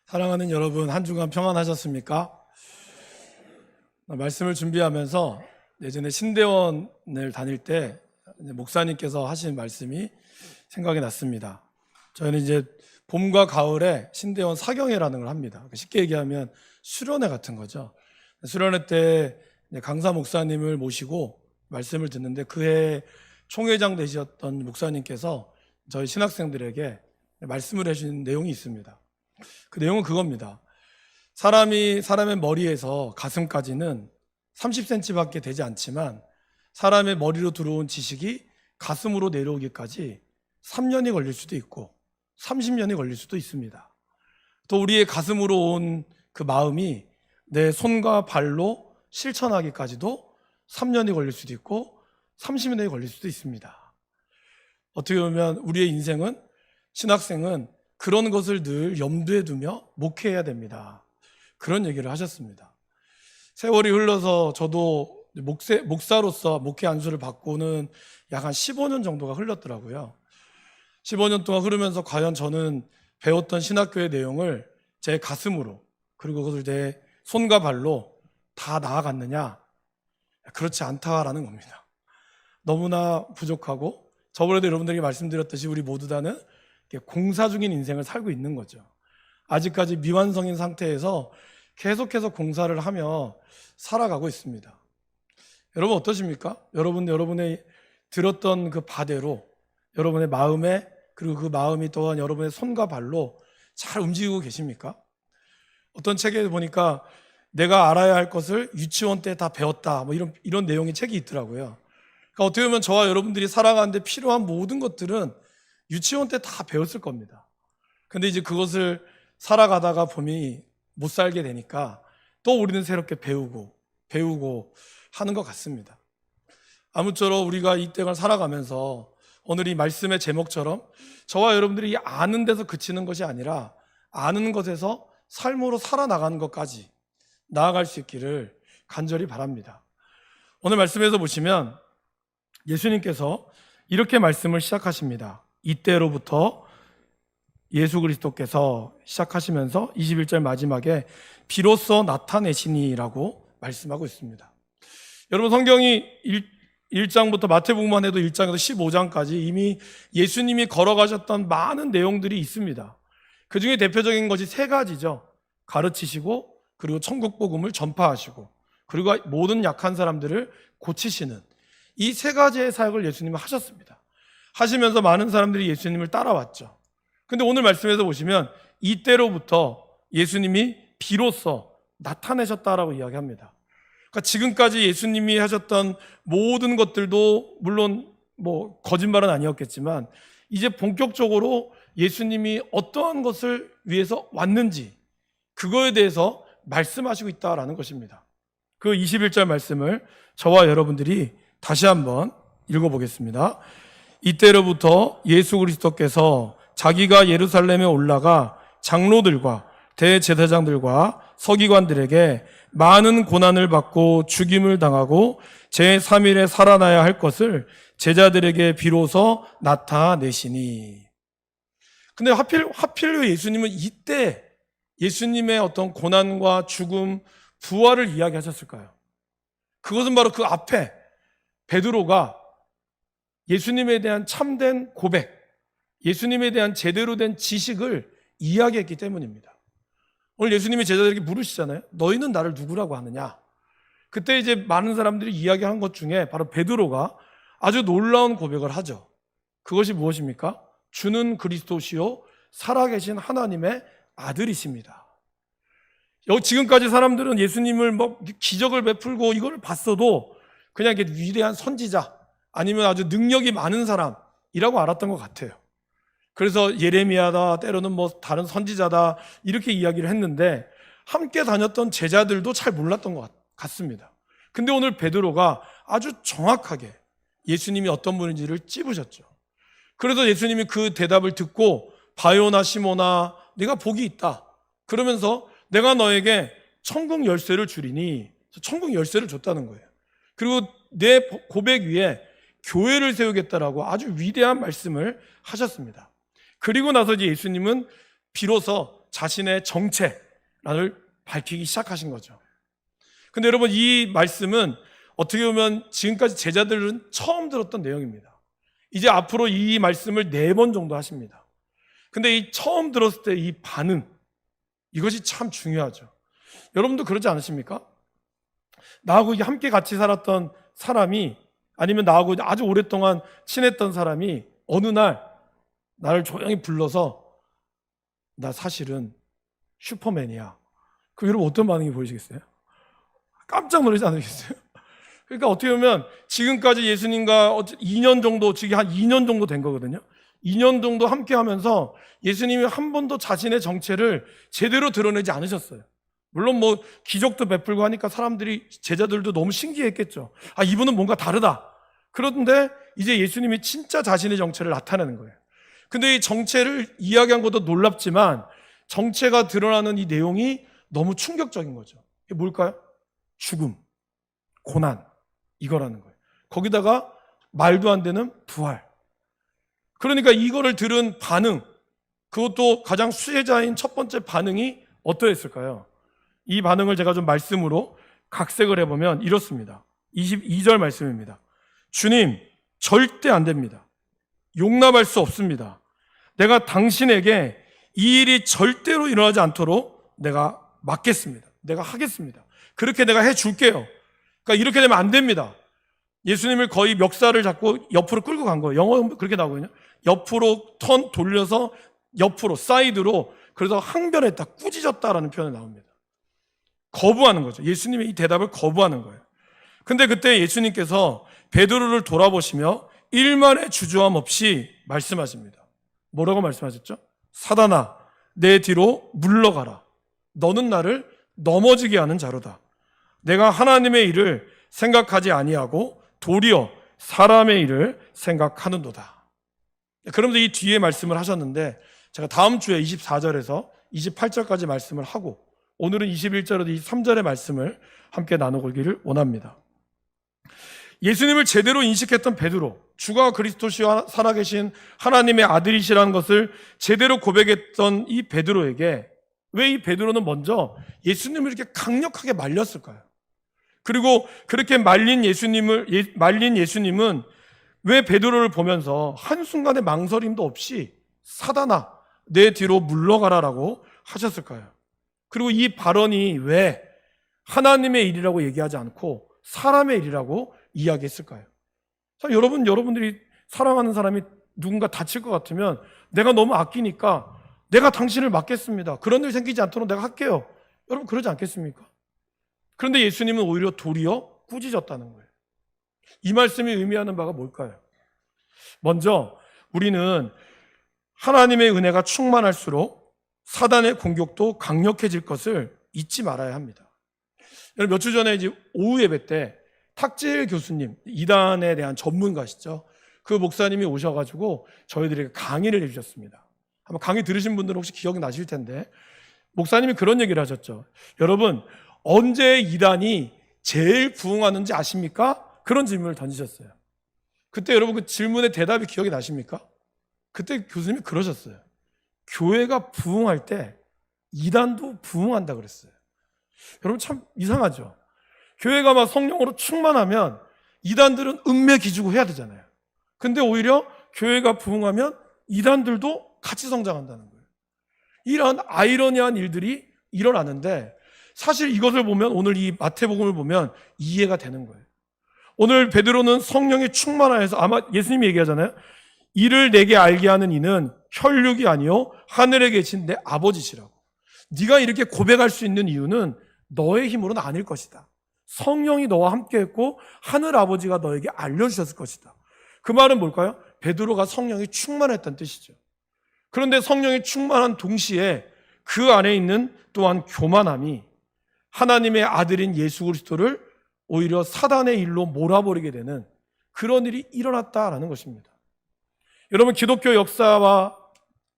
사랑하는 여러분, 한 주간 평안하셨습니까? 말씀을 준비하면서 예전에 신대원을 다닐 때 목사님께서 하신 말씀이 생각이 났습니다. 저희는 이제 봄과 가을에 신대원 사경회라는 걸 합니다. 쉽게 얘기하면 수련회 같은 거죠. 수련회 때 강사 목사님을 모시고 말씀을 듣는데 그해 총회장 되셨던 목사님께서 저희 신학생들에게 말씀을 해주신 내용이 있습니다. 그 내용은 그겁니다. 사람의 머리에서 가슴까지는 30cm밖에 되지 않지만 사람의 머리로 들어온 지식이 가슴으로 내려오기까지 3년이 걸릴 수도 있고 30년이 걸릴 수도 있습니다. 또 우리의 가슴으로 온 그 마음이 내 손과 발로 실천하기까지도 3년이 걸릴 수도 있고 30년이 걸릴 수도 있습니다. 어떻게 보면 우리의 인생은, 신학생은 그런 것을 늘 염두에 두며 목회해야 됩니다. 그런 얘기를 하셨습니다. 세월이 흘러서 저도 목사로서 목회 안수를 받고는 약 한 15년 정도가 흘렀더라고요. 15년 동안 흐르면서 과연 저는 배웠던 신학교의 내용을 제 가슴으로, 그리고 그것을 내 손과 발로 다 나아갔느냐? 그렇지 않다라는 겁니다. 너무나 부족하고, 저번에도 여러분들에게 말씀드렸듯이 우리 모두 다는 공사 중인 인생을 살고 있는 거죠. 아직까지 미완성인 상태에서 계속해서 공사를 하며 살아가고 있습니다. 여러분 어떠십니까? 여러분의 들었던 그 바대로 여러분의 마음에, 그리고 그 마음이 또한 여러분의 손과 발로 잘 움직이고 계십니까? 어떤 책에 보니까 내가 알아야 할 것을 유치원 때 다 배웠다, 이런 내용의 책이 있더라고요. 그러니까 어떻게 보면 저와 여러분들이 살아가는데 필요한 모든 것들은 유치원 때 다 배웠을 겁니다. 근데 이제 그것을 살아가다가 보니 못 살게 되니까 또 우리는 새롭게 배우고 하는 것 같습니다. 아무쪼록 우리가 이 때를 살아가면서 오늘 이 말씀의 제목처럼 저와 여러분들이 아는 데서 그치는 것이 아니라 아는 것에서 삶으로 살아나가는 것까지 나아갈 수 있기를 간절히 바랍니다. 오늘 말씀에서 보시면 예수님께서 이렇게 말씀을 시작하십니다. 이때로부터 예수 그리스도께서 시작하시면서 21절 마지막에 비로소 나타내시니라고 말씀하고 있습니다. 여러분 성경이 1장부터 마태복음만 해도 1장에서 15장까지 이미 예수님이 걸어가셨던 많은 내용들이 있습니다. 그 중에 대표적인 것이 세 가지죠. 가르치시고, 그리고 천국 복음을 전파하시고, 그리고 모든 약한 사람들을 고치시는 이 세 가지의 사역을 예수님은 하셨습니다. 하시면서 많은 사람들이 예수님을 따라왔죠. 근데 오늘 말씀에서 보시면 이때로부터 예수님이 비로소 나타내셨다라고 이야기합니다. 그러니까 지금까지 예수님이 하셨던 모든 것들도 물론 거짓말은 아니었겠지만 이제 본격적으로 예수님이 어떠한 것을 위해서 왔는지 그거에 대해서 말씀하시고 있다라는 것입니다. 그 21절 말씀을 저와 여러분들이 다시 한번 읽어보겠습니다. 이때로부터 예수 그리스도께서 자기가 예루살렘에 올라가 장로들과 대제사장들과 서기관들에게 많은 고난을 받고 죽임을 당하고 제3일에 살아나야 할 것을 제자들에게 비로소 나타내시니. 근데 하필 예수님은 이때 예수님의 어떤 고난과 죽음, 부활을 이야기하셨을까요? 그것은 바로 그 앞에 베드로가 예수님에 대한 참된 고백, 예수님에 대한 제대로 된 지식을 이야기했기 때문입니다. 오늘 예수님이 제자들에게 물으시잖아요. 너희는 나를 누구라고 하느냐? 그때 이제 많은 사람들이 이야기한 것 중에 바로 베드로가 아주 놀라운 고백을 하죠. 그것이 무엇입니까? 주는 그리스도시요 살아계신 하나님의 아들이십니다. 지금까지 사람들은 예수님을 기적을 베풀고 이걸 봤어도 그냥 이게 위대한 선지자 아니면 아주 능력이 많은 사람이라고 알았던 것 같아요. 그래서 예레미야다, 때로는 다른 선지자다 이렇게 이야기를 했는데 함께 다녔던 제자들도 잘 몰랐던 것 같습니다. 근데 오늘 베드로가 아주 정확하게 예수님이 어떤 분인지를 찝으셨죠. 그래서 예수님이 그 대답을 듣고 바요나 시모나 네가 복이 있다. 그러면서 내가 너에게 천국 열쇠를 주리니 천국 열쇠를 줬다는 거예요. 그리고 내 고백 위에 교회를 세우겠다라고 아주 위대한 말씀을 하셨습니다. 그리고 나서 이제 예수님은 비로소 자신의 정체를 밝히기 시작하신 거죠. 근데 여러분, 이 말씀은 어떻게 보면 지금까지 제자들은 처음 들었던 내용입니다. 이제 앞으로 이 말씀을 4번 정도 하십니다. 근데 이 처음 들었을 때 이 반응, 이것이 참 중요하죠. 여러분도 그러지 않으십니까? 나하고 함께 같이 살았던 사람이, 아니면 나하고 아주 오랫동안 친했던 사람이 어느 날 나를 조용히 불러서 나 사실은 슈퍼맨이야. 그럼 여러분 어떤 반응이 보이시겠어요? 깜짝 놀라지 않으시겠어요? 그러니까 어떻게 보면 지금까지 예수님과 2년 정도, 지금 한 2년 정도 된 거거든요. 2년 정도 함께 하면서 예수님이 한 번도 자신의 정체를 제대로 드러내지 않으셨어요. 물론 뭐 기적도 베풀고 하니까 사람들이, 제자들도 너무 신기했겠죠. 아, 이분은 뭔가 다르다. 그런데 이제 예수님이 진짜 자신의 정체를 나타내는 거예요. 근데 이 정체를 이야기한 것도 놀랍지만 정체가 드러나는 이 내용이 너무 충격적인 거죠. 이게 뭘까요? 죽음, 고난, 이거라는 거예요. 거기다가 말도 안 되는 부활. 그러니까 이거를 들은 반응, 그것도 가장 수혜자인 첫 번째 반응이 어떠했을까요? 이 반응을 제가 좀 말씀으로 각색을 해보면 이렇습니다. 22절 말씀입니다. 주님, 절대 안 됩니다. 용납할 수 없습니다. 내가 당신에게 이 일이 절대로 일어나지 않도록 내가 막겠습니다. 내가 하겠습니다. 그렇게 내가 해줄게요. 그러니까 이렇게 되면 안 됩니다. 예수님을 거의 멱살을 잡고 옆으로 끌고 간 거예요. 영어 그렇게 나오거든요. 옆으로 돌려서 옆으로, 사이드로, 그래서 항변했다, 꾸짖었다라는 표현이 나옵니다. 거부하는 거죠. 예수님의 이 대답을 거부하는 거예요. 근데 그때 예수님께서 베드로를 돌아보시며 일말의 주저함 없이 말씀하십니다. 뭐라고 말씀하셨죠? 사단아, 내 뒤로 물러가라. 너는 나를 넘어지게 하는 자로다. 내가 하나님의 일을 생각하지 아니하고 도리어 사람의 일을 생각하는도다. 그러면서 이 뒤에 말씀을 하셨는데, 제가 다음 주에 24절에서 28절까지 말씀을 하고 오늘은 21절에서 23절의 말씀을 함께 나누기를 원합니다. 예수님을 제대로 인식했던 베드로, 주가 그리스도시와 살아계신 하나님의 아들이시라는 것을 제대로 고백했던 이 베드로에게 왜 이 베드로는 먼저 예수님을 이렇게 강력하게 말렸을까요? 그리고 그렇게 말린 예수님은 왜 베드로를 보면서 한순간의 망설임도 없이 사단아, 내 뒤로 물러가라라고 하셨을까요? 그리고 이 발언이 왜 하나님의 일이라고 얘기하지 않고 사람의 일이라고 이야기했을까요? 자, 여러분들이 사랑하는 사람이 누군가 다칠 것 같으면 내가 너무 아끼니까 내가 당신을 맡겠습니다. 그런 일 생기지 않도록 내가 할게요. 여러분 그러지 않겠습니까? 그런데 예수님은 오히려 도리어 꾸짖었다는 거예요. 이 말씀이 의미하는 바가 뭘까요? 먼저 우리는 하나님의 은혜가 충만할수록 사단의 공격도 강력해질 것을 잊지 말아야 합니다. 여러분 몇 주 전에 이제 오후 예배 때 탁재일 교수님, 이단에 대한 전문가시죠. 그 목사님이 오셔가지고 저희들에게 강의를 해주셨습니다. 한번 강의 들으신 분들은 혹시 기억이 나실 텐데, 목사님이 그런 얘기를 하셨죠. 여러분, 언제 이단이 제일 부흥하는지 아십니까? 그런 질문을 던지셨어요. 그때 여러분 그 질문의 대답이 기억이 나십니까? 그때 교수님이 그러셨어요. 교회가 부흥할 때 이단도 부흥한다 그랬어요. 여러분 참 이상하죠? 교회가 막 성령으로 충만하면 이단들은 은매 기주고 해야 되잖아요. 근데 오히려 교회가 부흥하면 이단들도 같이 성장한다는 거예요. 이런 아이러니한 일들이 일어나는데, 사실 이것을 보면, 오늘 이 마태복음을 보면 이해가 되는 거예요. 오늘 베드로는 성령이 충만하여서, 아마 예수님이 얘기하잖아요. 이를 내게 알게 하는 이는 혈육이 아니요 하늘에 계신 내 아버지시라고. 네가 이렇게 고백할 수 있는 이유는 너의 힘으로는 아닐 것이다. 성령이 너와 함께 했고 하늘 아버지가 너에게 알려주셨을 것이다. 그 말은 뭘까요? 베드로가 성령이 충만했다는 뜻이죠. 그런데 성령이 충만한 동시에 그 안에 있는 또한 교만함이 하나님의 아들인 예수 그리스도를 오히려 사단의 일로 몰아버리게 되는 그런 일이 일어났다라는 것입니다. 여러분, 기독교 역사와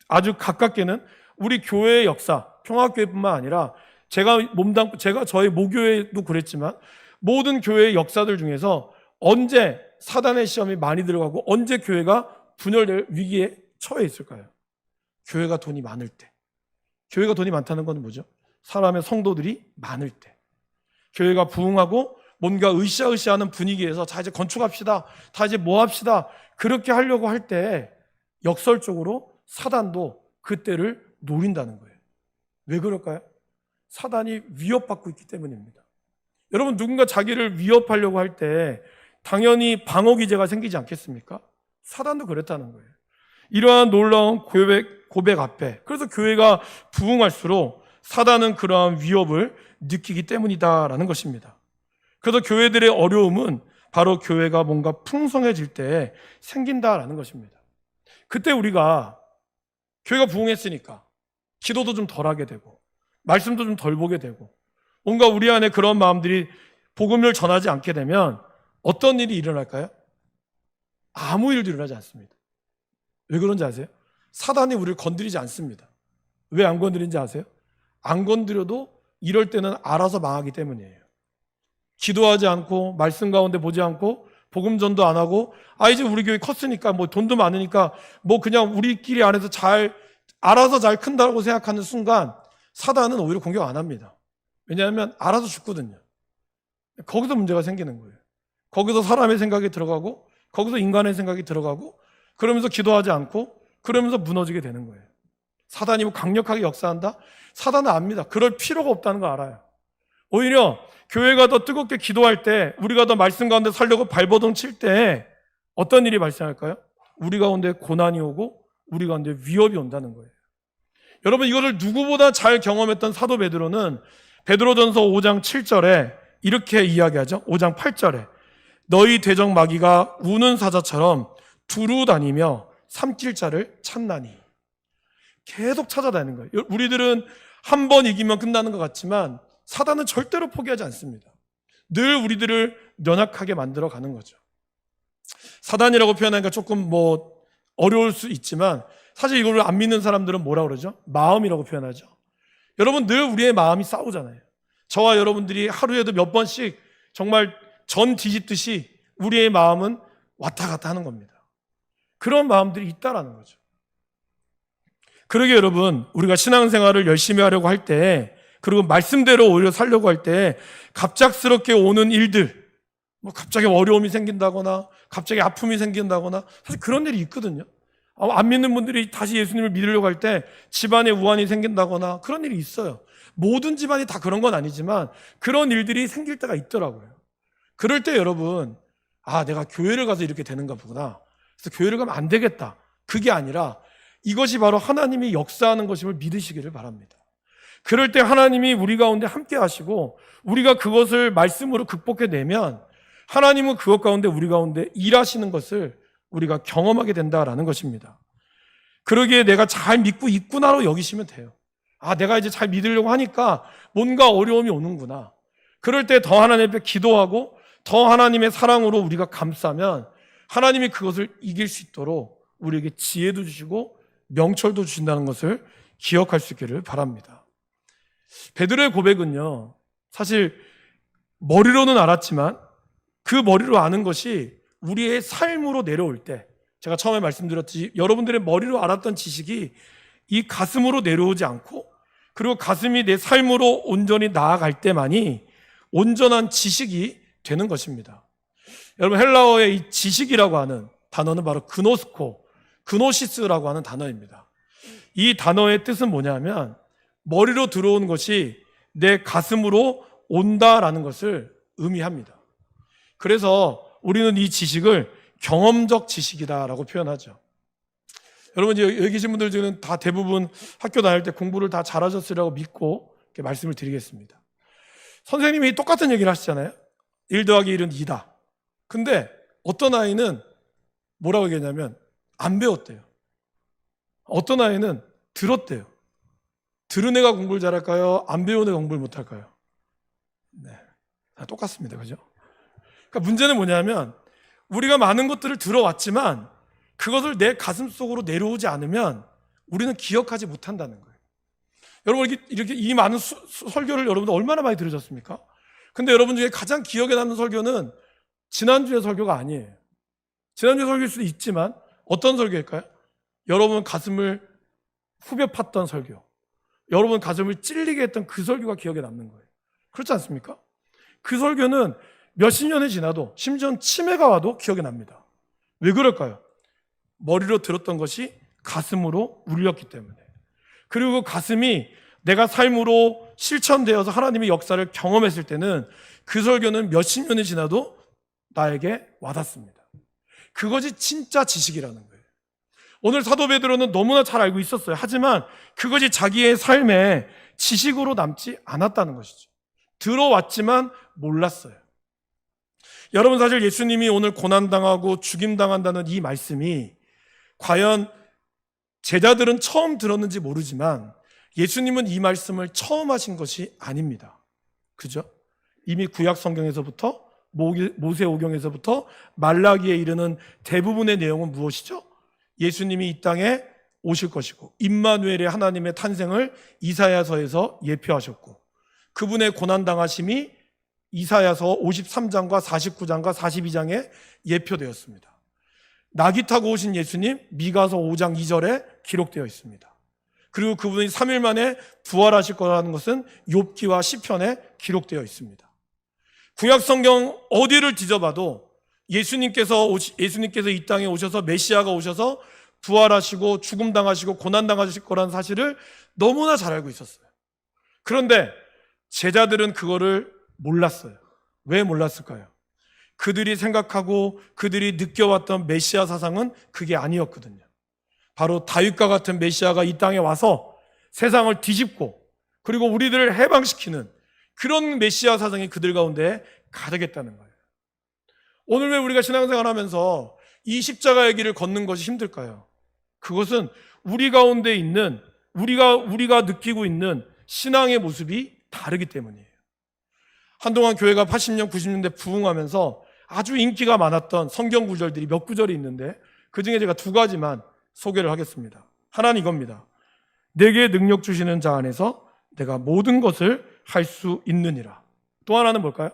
아주 가깝게는 우리 교회의 역사, 평화교회뿐만 아니라 제가 저희 모교회도 그랬지만 모든 교회의 역사들 중에서 언제 사단의 시험이 많이 들어가고 언제 교회가 분열될 위기에 처해 있을까요? 교회가 돈이 많을 때, 교회가 돈이 많다는 건 뭐죠? 사람의 성도들이 많을 때. 교회가 부흥하고 뭔가 으쌰으쌰하는 분위기에서 자 이제 건축합시다. 다 이제 뭐 합시다. 그렇게 하려고 할 때 역설적으로 사단도 그때를 노린다는 거예요. 왜 그럴까요? 사단이 위협받고 있기 때문입니다. 여러분 누군가 자기를 위협하려고 할 때 당연히 방어 기제가 생기지 않겠습니까? 사단도 그랬다는 거예요. 이러한 놀라운 고백 앞에 그래서 교회가 부흥할수록 사단은 그러한 위협을 느끼기 때문이다라는 것입니다. 그래서 교회들의 어려움은 바로 교회가 뭔가 풍성해질 때 생긴다라는 것입니다. 그때 우리가 교회가 부흥했으니까 기도도 좀 덜하게 되고 말씀도 좀 덜 보게 되고 뭔가 우리 안에 그런 마음들이 복음을 전하지 않게 되면 어떤 일이 일어날까요? 아무 일도 일어나지 않습니다. 왜 그런지 아세요? 사단이 우리를 건드리지 않습니다. 왜 안 건드리는지 아세요? 안 건드려도 이럴 때는 알아서 망하기 때문이에요. 기도하지 않고 말씀 가운데 보지 않고 복음 전도 안 하고 이제 우리 교회 컸으니까 뭐 돈도 많으니까 뭐 그냥 우리끼리 안에서 알아서 잘 큰다고 생각하는 순간 사단은 오히려 공격 안 합니다. 왜냐하면 알아서 죽거든요. 거기서 문제가 생기는 거예요. 거기서 사람의 생각이 들어가고 거기서 인간의 생각이 들어가고 그러면서 기도하지 않고 그러면서 무너지게 되는 거예요. 사단이 뭐 강력하게 역사한다? 사단은 압니다. 그럴 필요가 없다는 거 알아요. 오히려 교회가 더 뜨겁게 기도할 때 우리가 더 말씀 가운데 살려고 발버둥 칠 때 어떤 일이 발생할까요? 우리 가운데 고난이 오고 우리 가운데 위협이 온다는 거예요. 여러분 이거를 누구보다 잘 경험했던 사도 베드로는 베드로전서 5장 7절에 이렇게 이야기하죠. 5장 8절에 너희 대적 마귀가 우는 사자처럼 두루 다니며 삼킬 자를 찾나니. 계속 찾아다니는 거예요. 우리들은 한 번 이기면 끝나는 것 같지만 사단은 절대로 포기하지 않습니다. 늘 우리들을 연약하게 만들어 가는 거죠. 사단이라고 표현하니까 조금 어려울 수 있지만 사실 이걸 안 믿는 사람들은 뭐라 그러죠? 마음이라고 표현하죠. 여러분 늘 우리의 마음이 싸우잖아요. 저와 여러분들이 하루에도 몇 번씩 정말 전 뒤집듯이 우리의 마음은 왔다 갔다 하는 겁니다. 그런 마음들이 있다라는 거죠. 그러게 여러분 우리가 신앙생활을 열심히 하려고 할 때 그리고 말씀대로 오히려 살려고 할 때 갑작스럽게 오는 일들 갑자기 어려움이 생긴다거나 갑자기 아픔이 생긴다거나 사실 그런 일이 있거든요. 안 믿는 분들이 다시 예수님을 믿으려고 할 때 집안에 우환이 생긴다거나 그런 일이 있어요. 모든 집안이 다 그런 건 아니지만 그런 일들이 생길 때가 있더라고요. 그럴 때 여러분 내가 교회를 가서 이렇게 되는가 보구나. 그래서 교회를 가면 안 되겠다. 그게 아니라 이것이 바로 하나님이 역사하는 것임을 믿으시기를 바랍니다. 그럴 때 하나님이 우리 가운데 함께 하시고 우리가 그것을 말씀으로 극복해내면 하나님은 그것 가운데 우리 가운데 일하시는 것을 우리가 경험하게 된다라는 것입니다. 그러기에 내가 잘 믿고 있구나로 여기시면 돼요. 내가 이제 잘 믿으려고 하니까 뭔가 어려움이 오는구나. 그럴 때 더 하나님 앞에 기도하고 더 하나님의 사랑으로 우리가 감싸면 하나님이 그것을 이길 수 있도록 우리에게 지혜도 주시고 명철도 주신다는 것을 기억할 수 있기를 바랍니다. 베드로의 고백은요, 사실 머리로는 알았지만 그 머리로 아는 것이 우리의 삶으로 내려올 때, 제가 처음에 말씀드렸듯이 여러분들의 머리로 알았던 지식이 이 가슴으로 내려오지 않고 그리고 가슴이 내 삶으로 온전히 나아갈 때만이 온전한 지식이 되는 것입니다. 여러분 헬라어의 이 지식이라고 하는 단어는 바로 그노시스라고 하는 단어입니다. 이 단어의 뜻은 뭐냐면 머리로 들어온 것이 내 가슴으로 온다라는 것을 의미합니다. 그래서 우리는 이 지식을 경험적 지식이다라고 표현하죠. 여러분 여기 계신 분들 중에는 다 대부분 학교 다닐 때 공부를 다 잘하셨으리라고 믿고 이렇게 말씀을 드리겠습니다. 선생님이 똑같은 얘기를 하시잖아요. 1 더하기 1은 2다. 근데 어떤 아이는 뭐라고 얘기했냐면 안 배웠대요. 어떤 아이는 들었대요. 들은 애가 공부를 잘할까요? 안 배운 애가 공부를 못할까요? 네, 다 똑같습니다. 그죠? 그러니까 문제는 뭐냐면 우리가 많은 것들을 들어왔지만 그것을 내 가슴 속으로 내려오지 않으면 우리는 기억하지 못한다는 거예요. 여러분 이렇게 이 많은 설교를 여러분들 얼마나 많이 들으셨습니까? 근데 여러분 중에 가장 기억에 남는 설교는 지난주의 설교가 아니에요. 지난주의 설교일 수도 있지만 어떤 설교일까요? 여러분 가슴을 후벼 팠던 설교, 여러분 가슴을 찔리게 했던 그 설교가 기억에 남는 거예요. 그렇지 않습니까? 그 설교는 몇십 년이 지나도 심지어는 치매가 와도 기억에 납니다. 왜 그럴까요? 머리로 들었던 것이 가슴으로 울렸기 때문에. 그리고 가슴이 내가 삶으로 실천되어서 하나님의 역사를 경험했을 때는 그 설교는 몇십 년이 지나도 나에게 와닿습니다. 그것이 진짜 지식이라는 거예요. 오늘 사도 베드로는 너무나 잘 알고 있었어요. 하지만 그것이 자기의 삶에 지식으로 남지 않았다는 것이죠. 들어왔지만 몰랐어요. 여러분, 사실 예수님이 오늘 고난당하고 죽임당한다는 이 말씀이 과연 제자들은 처음 들었는지 모르지만 예수님은 이 말씀을 처음 하신 것이 아닙니다. 그죠? 이미 구약 성경에서부터 모세오경에서부터 말라기에 이르는 대부분의 내용은 무엇이죠? 예수님이 이 땅에 오실 것이고 임마누엘의 하나님의 탄생을 이사야서에서 예표하셨고 그분의 고난당하심이 이사야서 53장과 49장과 42장에 예표되었습니다. 낙이 타고 오신 예수님 미가서 5장 2절에 기록되어 있습니다. 그리고 그분이 3일 만에 부활하실 거라는 것은 욥기와 시편에 기록되어 있습니다. 구약 성경 어디를 뒤져봐도 예수님께서 이 땅에 오셔서 메시아가 오셔서 부활하시고 죽음당하시고 고난당하실 거라는 사실을 너무나 잘 알고 있었어요. 그런데 제자들은 그거를 몰랐어요. 왜 몰랐을까요? 그들이 생각하고 그들이 느껴왔던 메시아 사상은 그게 아니었거든요. 바로 다윗과 같은 메시아가 이 땅에 와서 세상을 뒤집고 그리고 우리들을 해방시키는 그런 메시아 사상이 그들 가운데 가득했다는 거예요. 오늘 왜 우리가 신앙생활하면서 이 십자가의 길을 걷는 것이 힘들까요? 그것은 우리 가운데 있는 우리가 느끼고 있는 신앙의 모습이 다르기 때문이에요. 한동안 교회가 80년, 90년대 부흥하면서 아주 인기가 많았던 성경 구절들이 몇 구절이 있는데 그중에 제가 두 가지만 소개를 하겠습니다. 하나는 이겁니다. 내게 능력 주시는 자 안에서 내가 모든 것을 할 수 있느니라. 또 하나는 뭘까요?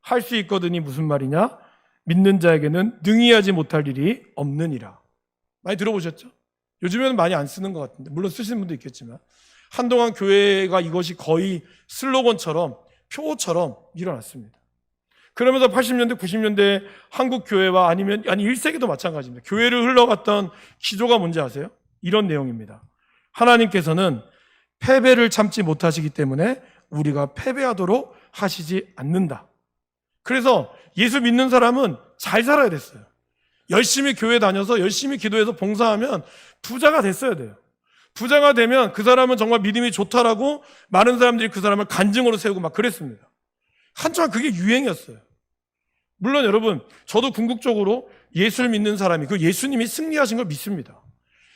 할 수 있거든이 무슨 말이냐? 믿는 자에게는 능히 하지 못할 일이 없느니라. 많이 들어보셨죠? 요즘에는 많이 안 쓰는 것 같은데 물론 쓰시는 분도 있겠지만 한동안 교회가 이것이 거의 슬로건처럼 표처럼 일어났습니다. 그러면서 80년대, 90년대 한국 교회와 아니 1세기도 마찬가지입니다. 교회를 흘러갔던 기조가 뭔지 아세요? 이런 내용입니다. 하나님께서는 패배를 참지 못하시기 때문에 우리가 패배하도록 하시지 않는다. 그래서 예수 믿는 사람은 잘 살아야 됐어요. 열심히 교회 다녀서 열심히 기도해서 봉사하면 부자가 됐어야 돼요. 부자가 되면 그 사람은 정말 믿음이 좋다라고 많은 사람들이 그 사람을 간증으로 세우고 막 그랬습니다. 한동안 그게 유행이었어요. 물론 여러분, 저도 궁극적으로 예수를 믿는 사람이 그 예수님이 승리하신 걸 믿습니다.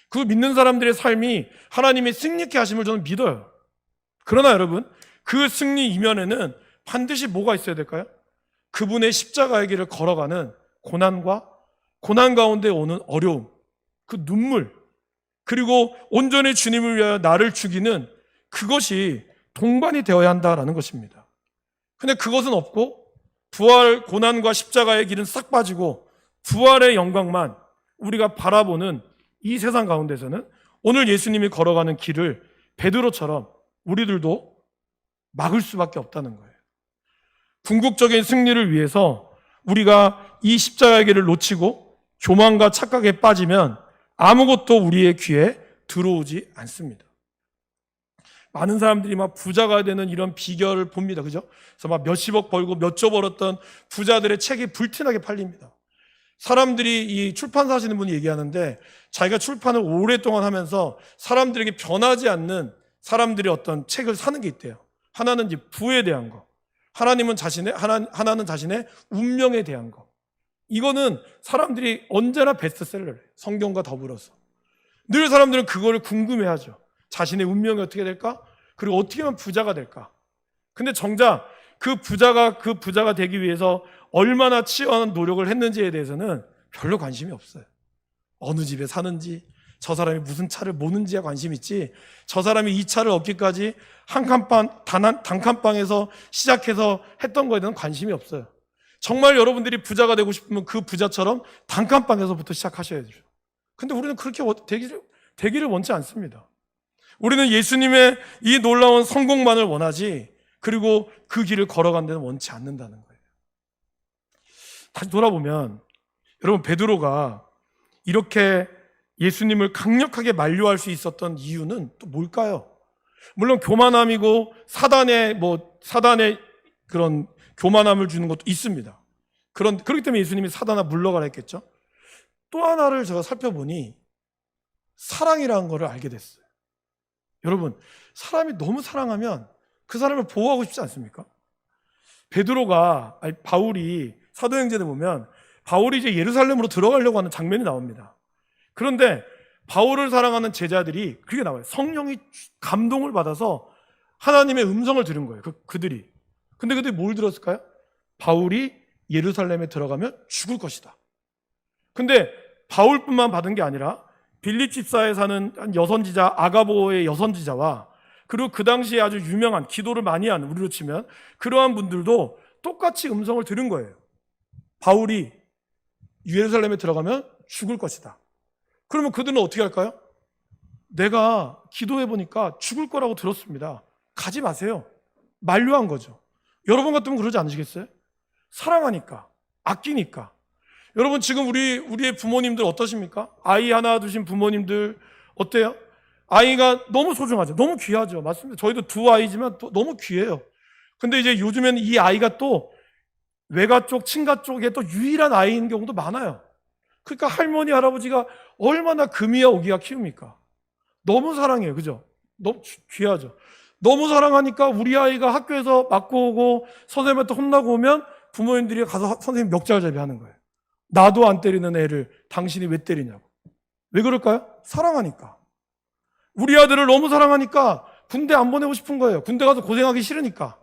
그 믿는 사람들의 삶이 하나님이 승리케 하심을 저는 믿어요. 그러나 여러분, 그 승리 이면에는 반드시 뭐가 있어야 될까요? 그분의 십자가의 길을 걸어가는 고난과 고난 가운데 오는 어려움, 그 눈물, 그리고 온전히 주님을 위하여 나를 죽이는 그것이 동반이 되어야 한다라는 것입니다. 근데 그것은 없고 부활, 고난과 십자가의 길은 싹 빠지고 부활의 영광만 우리가 바라보는 이 세상 가운데서는 오늘 예수님이 걸어가는 길을 베드로처럼 우리들도 막을 수밖에 없다는 거예요. 궁극적인 승리를 위해서 우리가 이 십자가의 길을 놓치고 교만과 착각에 빠지면 아무것도 우리의 귀에 들어오지 않습니다. 많은 사람들이 막 부자가 되는 이런 비결을 봅니다. 그죠? 그래서 막 몇십억 벌고 몇 조 벌었던 부자들의 책이 불티나게 팔립니다. 사람들이 이 출판사 하시는 분이 얘기하는데 자기가 출판을 오랫동안 하면서 사람들에게 변하지 않는 사람들의 어떤 책을 사는 게 있대요. 하나는 이제 부에 대한 거. 하나는 자신의 운명에 대한 거. 이거는 사람들이 언제나 베스트셀러예요. 성경과 더불어서. 늘 사람들은 그거를 궁금해하죠. 자신의 운명이 어떻게 될까? 그리고 어떻게 하면 부자가 될까? 근데 정작 그 부자가 되기 위해서 얼마나 치열한 노력을 했는지에 대해서는 별로 관심이 없어요. 어느 집에 사는지, 저 사람이 무슨 차를 모는지에 관심 있지, 저 사람이 이 차를 얻기까지 단칸방에서 시작해서 했던 거에 대한 관심이 없어요. 정말 여러분들이 부자가 되고 싶으면 그 부자처럼 단칸방에서부터 시작하셔야죠. 근데 우리는 그렇게 되기를 원치 않습니다. 우리는 예수님의 이 놀라운 성공만을 원하지, 그리고 그 길을 걸어간 데는 원치 않는다는 거예요. 다시 돌아보면 여러분, 베드로가 이렇게 예수님을 강력하게 만류할 수 있었던 이유는 또 뭘까요? 물론 교만함이고 사단의 그런 교만함을 주는 것도 있습니다. 그렇기 때문에 예수님이 사단아 물러가라 했겠죠. 또 하나를 제가 살펴보니 사랑이라는 것을 알게 됐어요. 여러분, 사람이 너무 사랑하면 그 사람을 보호하고 싶지 않습니까? 바울이 사도행전에 보면 바울이 이제 예루살렘으로 들어가려고 하는 장면이 나옵니다. 그런데 바울을 사랑하는 제자들이 그렇게 나와요. 성령이 감동을 받아서 하나님의 음성을 들은 거예요. 그들이. 근데 그들이 뭘 들었을까요? 바울이 예루살렘에 들어가면 죽을 것이다. 근데 바울뿐만 받은 게 아니라 빌립 집사에 사는 한 여선지자 아가보의 여선지자와, 그리고 그 당시에 아주 유명한 기도를 많이 하는, 우리로 치면 그러한 분들도 똑같이 음성을 들은 거예요. 바울이 예루살렘에 들어가면 죽을 것이다. 그러면 그들은 어떻게 할까요? 내가 기도해 보니까 죽을 거라고 들었습니다. 가지 마세요. 만류한 거죠. 여러분 같으면 그러지 않으시겠어요? 사랑하니까, 아끼니까. 여러분, 지금 우리의 부모님들 어떠십니까? 아이 하나 두신 부모님들 어때요? 아이가 너무 소중하죠. 너무 귀하죠. 맞습니다. 저희도 두 아이지만 또 너무 귀해요. 근데 이제 요즘에는 이 아이가 또 외가 쪽, 친가 쪽에 또 유일한 아이인 경우도 많아요. 그러니까 할머니, 할아버지가 얼마나 금이야 오기가 키웁니까? 너무 사랑해요. 그죠? 너무 귀하죠. 너무 사랑하니까 우리 아이가 학교에서 맞고 오고 선생님한테 혼나고 오면 부모님들이 가서 선생님 멱살잡이 하는 거예요. 나도 안 때리는 애를 당신이 왜 때리냐고. 왜 그럴까요? 사랑하니까. 우리 아들을 너무 사랑하니까 군대 안 보내고 싶은 거예요. 군대 가서 고생하기 싫으니까.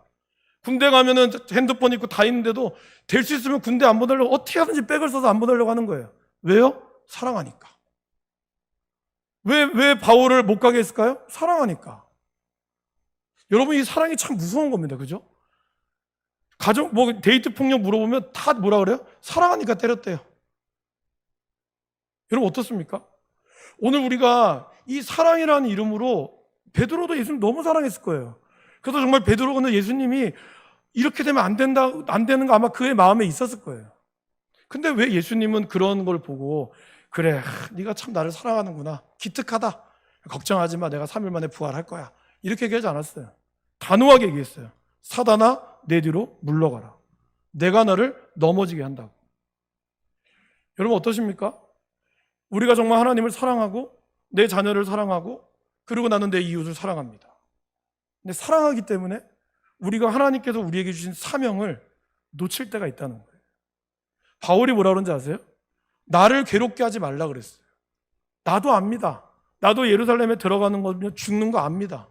군대 가면은 핸드폰 있고 다 있는데도 될 수 있으면 군대 안 보내려고 어떻게 하든지 백을 써서 안 보내려고 하는 거예요. 왜요? 사랑하니까. 왜 바울을 못 가게 했을까요? 사랑하니까. 여러분, 이 사랑이 참 무서운 겁니다. 그죠? 데이트 폭력 물어보면 다 뭐라 그래요? 사랑하니까 때렸대요. 여러분, 어떻습니까? 오늘 우리가 이 사랑이라는 이름으로, 베드로도 예수님 너무 사랑했을 거예요. 그래서 정말 베드로는 예수님이 이렇게 되면 안 되는 거 아마 그의 마음에 있었을 거예요. 근데 왜 예수님은 그런 걸 보고, 그래, 네가 참 나를 사랑하는구나, 기특하다, 걱정하지 마, 내가 3일 만에 부활할 거야, 이렇게 얘기하지 않았어요. 단호하게 얘기했어요. 사단아, 내 뒤로 물러가라. 내가 너를 넘어지게 한다고. 여러분, 어떠십니까? 우리가 정말 하나님을 사랑하고 내 자녀를 사랑하고 그리고 나는 내 이웃을 사랑합니다. 근데 사랑하기 때문에 우리가 하나님께서 우리에게 주신 사명을 놓칠 때가 있다는 거예요. 바울이 뭐라 그런지 아세요? 나를 괴롭게 하지 말라 그랬어요. 나도 압니다. 나도 예루살렘에 들어가는 거면 죽는 거 압니다.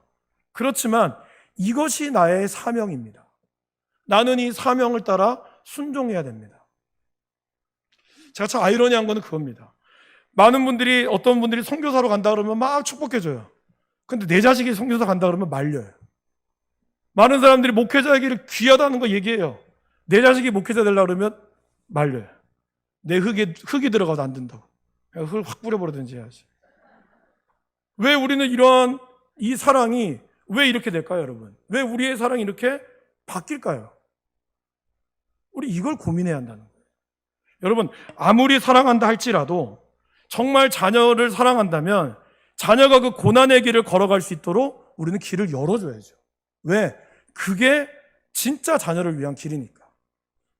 그렇지만 이것이 나의 사명입니다. 나는 이 사명을 따라 순종해야 됩니다. 제가 참 아이러니한 거는 그겁니다. 어떤 분들이 선교사로 간다 그러면 막 축복해줘요. 근데 내 자식이 선교사 간다 그러면 말려요. 많은 사람들이 목회자에게 귀하다는 거 얘기해요. 내 자식이 목회자 되려고 그러면 말려요. 내 흙이 들어가도 안 된다고. 흙을 확 뿌려버리든지 해야지. 왜 우리는 이 사랑이 왜 이렇게 될까요, 여러분? 왜 우리의 사랑이 이렇게 바뀔까요? 우리 이걸 고민해야 한다는 거예요. 여러분, 아무리 사랑한다 할지라도 정말 자녀를 사랑한다면 자녀가 그 고난의 길을 걸어갈 수 있도록 우리는 길을 열어줘야죠. 왜? 그게 진짜 자녀를 위한 길이니까.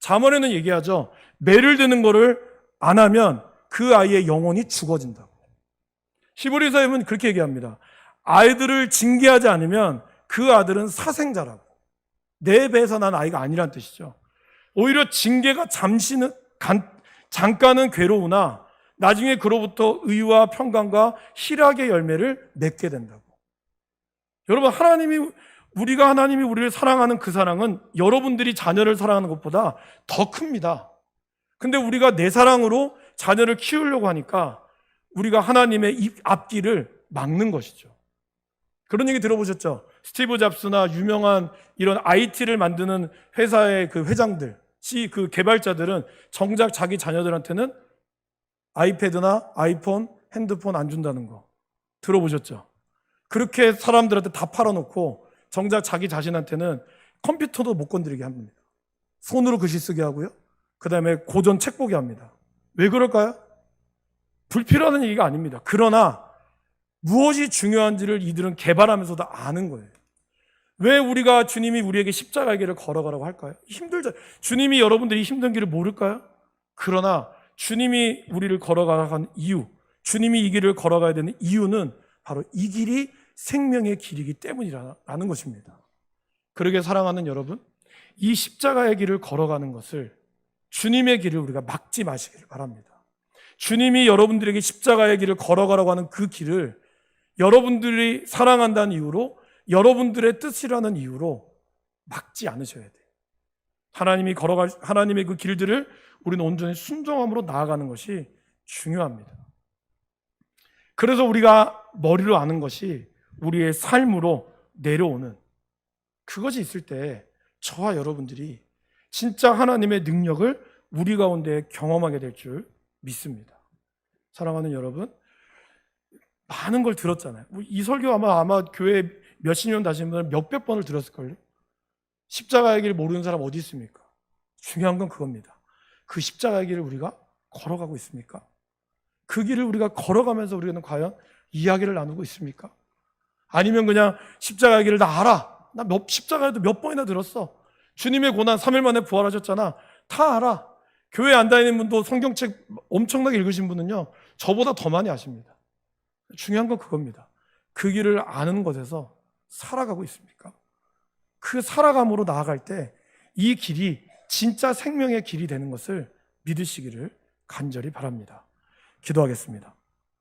잠언에는 얘기하죠. 매를 드는 거를 안 하면 그 아이의 영혼이 죽어진다고. 히브리서에 보면 그렇게 얘기합니다. 아이들을 징계하지 않으면 그 아들은 사생자라고. 내 배에서 난 아이가 아니란 뜻이죠. 오히려 징계가 잠깐은 괴로우나 나중에 그로부터 의와 평강과 희락의 열매를 맺게 된다고. 여러분, 우리가 하나님이 우리를 사랑하는 그 사랑은 여러분들이 자녀를 사랑하는 것보다 더 큽니다. 근데 우리가 내 사랑으로 자녀를 키우려고 하니까 우리가 하나님의 앞길을 막는 것이죠. 그런 얘기 들어보셨죠? 스티브 잡스나 유명한 이런 IT를 만드는 회사의 그 회장들, 그 개발자들은 정작 자기 자녀들한테는 아이패드나 아이폰, 핸드폰 안 준다는 거 들어보셨죠? 그렇게 사람들한테 다 팔아놓고 정작 자기 자신한테는 컴퓨터도 못 건드리게 합니다. 손으로 글씨 쓰게 하고요. 그 다음에 고전 책 보게 합니다. 왜 그럴까요? 불필요한 얘기가 아닙니다. 그러나 무엇이 중요한지를 이들은 개발하면서도 아는 거예요. 왜 우리가 주님이 우리에게 십자가의 길을 걸어가라고 할까요? 힘들죠. 주님이 여러분들이 힘든 길을 모를까요? 그러나 주님이 우리를 걸어가라고 한 이유, 주님이 이 길을 걸어가야 되는 이유는 바로 이 길이 생명의 길이기 때문이라는 것입니다. 그러게 사랑하는 여러분, 이 십자가의 길을 걸어가는 것을, 주님의 길을 우리가 막지 마시기를 바랍니다. 주님이 여러분들에게 십자가의 길을 걸어가라고 하는 그 길을 여러분들이 사랑한다는 이유로, 여러분들의 뜻이라는 이유로 막지 않으셔야 돼요. 하나님의 그 길들을 우리는 온전히 순종함으로 나아가는 것이 중요합니다. 그래서 우리가 머리로 아는 것이 우리의 삶으로 내려오는 그것이 있을 때 저와 여러분들이 진짜 하나님의 능력을 우리 가운데 경험하게 될 줄 믿습니다. 사랑하는 여러분, 많은 걸 들었잖아요. 이 설교 아마 교회 몇십 년 다니신 분들은 몇백 번을 들었을걸요. 십자가의 길 모르는 사람 어디 있습니까? 중요한 건 그겁니다. 그 십자가의 길을 우리가 걸어가고 있습니까? 그 길을 우리가 걸어가면서 우리는 과연 이야기를 나누고 있습니까? 아니면 그냥 십자가의 길을 나 알아. 나 십자가에도 몇 번이나 들었어. 주님의 고난 3일 만에 부활하셨잖아. 다 알아. 교회 안 다니는 분도 성경책 엄청나게 읽으신 분은요, 저보다 더 많이 아십니다. 중요한 건 그겁니다. 그 길을 아는 것에서 살아가고 있습니까? 그 살아감으로 나아갈 때 이 길이 진짜 생명의 길이 되는 것을 믿으시기를 간절히 바랍니다. 기도하겠습니다.